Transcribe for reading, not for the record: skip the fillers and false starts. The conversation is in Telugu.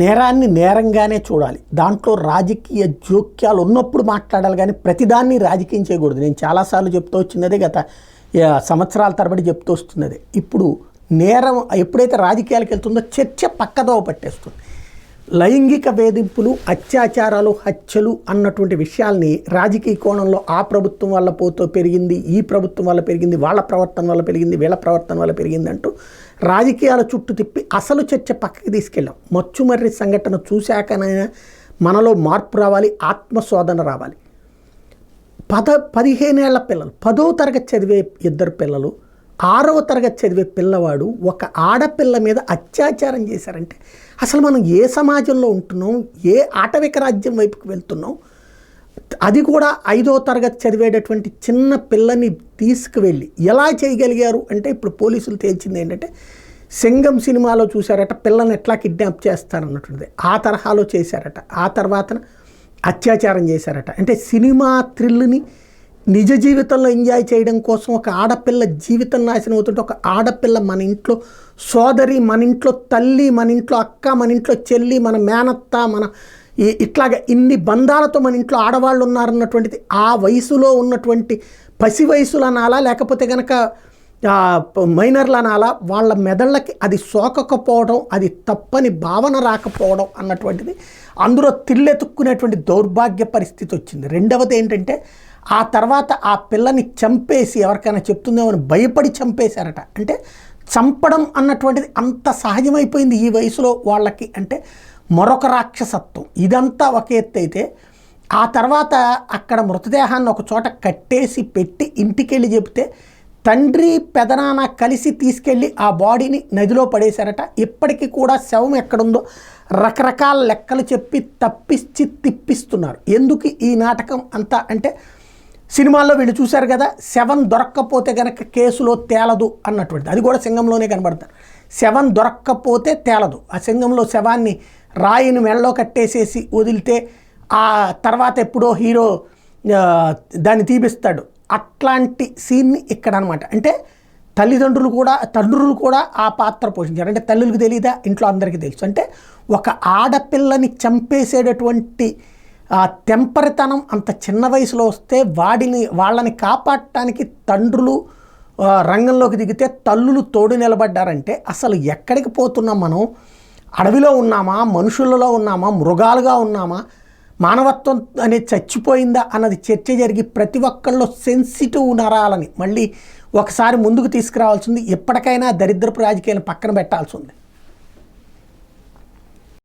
నేరాన్ని నేరంగానే చూడాలి. దాంట్లో రాజకీయ జోక్యాలు ఉన్నప్పుడు మాట్లాడాలి, కానీ ప్రతిదాన్ని రాజకీయం చేయకూడదు. నేను చాలాసార్లు చెప్తూ వచ్చినదే, గత సంవత్సరాల తరబడి చెప్తూ వస్తున్నదే. ఇప్పుడు నేరం ఎప్పుడైతే రాజకీయాలకు వెళ్తుందో చర్చ పక్కదోవ పట్టేస్తుంది. లైంగిక వేధింపులు, అత్యాచారాలు, హత్యలు అన్నటువంటి విషయాల్ని రాజకీయ కోణంలో ఆ ప్రభుత్వం వల్ల పెరిగింది, ఈ ప్రభుత్వం వల్ల పెరిగింది, వాళ్ళ ప్రవర్తన వల్ల పెరిగింది, వీళ్ళ ప్రవర్తన వల్ల పెరిగింది అంటూ రాజకీయాల చుట్టూ తిప్పి అసలు చర్చ పక్కకి తీసుకెళ్ళాం. మచ్చుమర్రి సంఘటన చూశాకనైనా మనలో మార్పు రావాలి, ఆత్మశోధన రావాలి. 15 ఏళ్ల పిల్లలు, 10వ తరగతి చదివే 2 పిల్లలు, 6వ తరగతి చదివే పిల్లవాడు ఒక ఆడపిల్ల మీద అత్యాచారం చేశారంటే అసలు మనం ఏ సమాజంలో ఉంటున్నాం, ఏ ఆటవిక రాజ్యం వైపుకి వెళ్తున్నాం? అది కూడా 5వ తరగతి చదివేటటువంటి చిన్న పిల్లని తీసుకువెళ్ళి ఎలా చేయగలిగారు అంటే, ఇప్పుడు పోలీసులు తేల్చింది ఏంటంటే, సింగం సినిమాలో చూశారట పిల్లల్ని ఎట్లా కిడ్నాప్ చేస్తారన్నటువంటిది, ఆ తరహాలో చేశారట. ఆ తర్వాత అత్యాచారం చేశారట. అంటే సినిమా థ్రిల్ని నిజ జీవితంలో ఎంజాయ్ చేయడం కోసం ఒక ఆడపిల్ల జీవితం నాశనం అవుతుంటే, ఒక ఆడపిల్ల మన ఇంట్లో సోదరి, మన ఇంట్లో తల్లి, మన ఇంట్లో అక్క, మన ఇంట్లో చెల్లి, మన మేనత్త, మన ఇట్లాగా ఇన్ని బంధాలతో మన ఇంట్లో ఆడవాళ్ళు ఉన్నారన్నటువంటిది ఆ వయసులో ఉన్నటువంటి పసి వయసులు అనాలా, లేకపోతే కనుక మైనర్లు అనాలా, వాళ్ళ మెదళ్ళకి అది సోకకపోవడం, అది తప్పని భావన రాకపోవడం అన్నటువంటిది అందులో తిల్లెతుక్కునేటువంటి దౌర్భాగ్య పరిస్థితి వచ్చింది. రెండవది ఏంటంటే, ఆ తర్వాత ఆ పిల్లని చంపేసి ఎవరికైనా చెప్తుందేమో అని భయపడి చంపేశారట. అంటే చంపడం అన్నటువంటిది అంత సహజమైపోయింది ఈ వయసులో వాళ్ళకి. అంటే మరొక రాక్షసత్వం. ఇదంతా ఒక ఎత్తు అయితే, ఆ తర్వాత అక్కడ మృతదేహాన్ని ఒక చోట కట్టేసి పెట్టి ఇంటికెళ్ళి చెప్తే తండ్రి పెదనాన్న కలిసి తీసుకెళ్ళి ఆ బాడీని నదిలో పడేశారట. ఇప్పటికీ కూడా శవం ఎక్కడుందో రకరకాల లెక్కలు చెప్పి తప్పించి తిప్పిస్తున్నారు. ఎందుకు ఈ నాటకం అంతా అంటే, సినిమాల్లో వీళ్ళు చూశారు కదా, శవం దొరక్కపోతే కనుక కేసులో తేలదు అన్నటువంటిది. అది కూడా సింగంలోనే కనబడతారు. శవం దొరక్కపోతే తేలదు. ఆ సింగంలో శవాన్ని రాయిని మెడలో కట్టేసేసి వదిలితే ఆ తర్వాత ఎప్పుడో హీరో దాన్ని తీపిస్తాడు. అట్లాంటి సీన్ని ఇక్కడ అనమాట. అంటే తండ్రులు కూడా ఆ పాత్ర పోషించారు. అంటే తల్లులకు తెలియదా, ఇంట్లో అందరికీ తెలుసు. అంటే ఒక ఆడపిల్లని చంపేసేటటువంటి తెంపరితనం అంత చిన్న వయసులో వస్తే వాళ్ళని కాపాడటానికి తండ్రులు రంగంలోకి దిగితే తల్లులు తోడు నిలబడ్డారంటే అసలు ఎక్కడికి పోతున్నాం మనం? అడవిలో ఉన్నామా, మనుషులలో ఉన్నామా, మృగాలుగా ఉన్నామా, మానవత్వం అనేది చచ్చిపోయిందా అన్నది చర్చ జరిగి ప్రతి ఒక్కళ్ళు సెన్సిటివ్ నరాలని మళ్ళీ ఒకసారి ముందుకు తీసుకురావాల్సింది. ఎప్పటికైనా దరిద్రపు రాజకీయాలను పక్కన పెట్టాల్సి ఉంది.